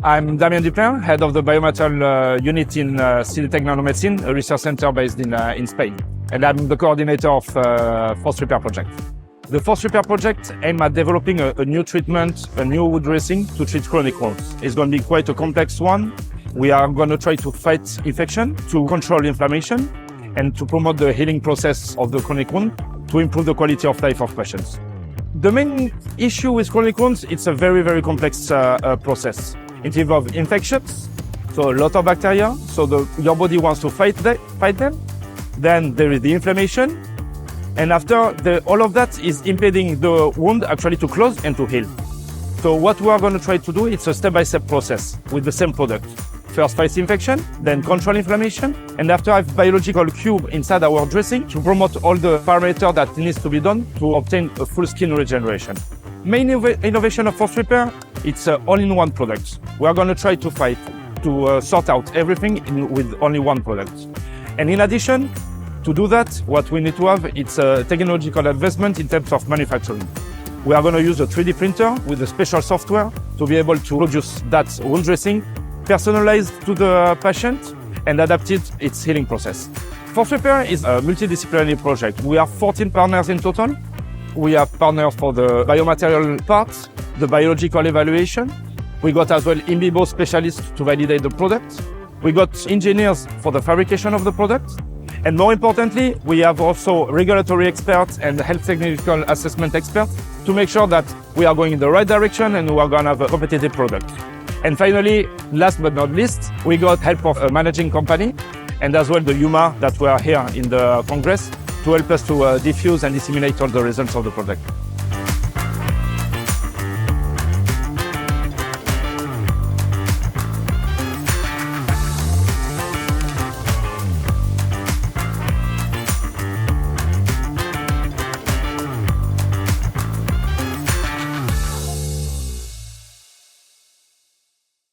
I'm Damien Dupin, head of the biomaterial unit in City Nanomedicine, a research center based in Spain. And I'm the coordinator of Force Repair project. The Force Repair project aims at developing a new treatment, a new wood dressing to treat chronic wounds. It's going to be quite a complex one. We are going to try to fight infection, to control inflammation, and to promote the healing process of the chronic wound to improve the quality of life of patients. The main issue with chronic wounds, it's a very, very complex process. It involves infections, so a lot of bacteria, so your body wants to fight them. Then there is the inflammation, and after all of that is impeding the wound actually to close and to heal. So what we are going to try to do, it's a step-by-step process with the same product. First fight infection, then control inflammation, and after have biological cube inside our dressing to promote all the parameters that needs to be done to obtain a full skin regeneration. Main innovation of Force Repair, it's all-in-one product. We are going to try to sort out everything with only one product. And in addition, to do that, what we need to have, it's a technological advancement in terms of manufacturing. We are going to use a 3D printer with a special software to be able to produce that wound dressing, personalized to the patient and adapted its healing process. Force Repair is a multidisciplinary project. We have 14 partners in total. We have partners for the biomaterial part, the biological evaluation. We got as well in vivo specialists to validate the product. We got engineers for the fabrication of the product. And more importantly, we have also regulatory experts and health technical assessment experts to make sure that we are going in the right direction and we are going to have a competitive product. And finally, last but not least, we got help of a managing company and as well the EWMA that we are here in the Congress to help us to diffuse and disseminate all the results of the project.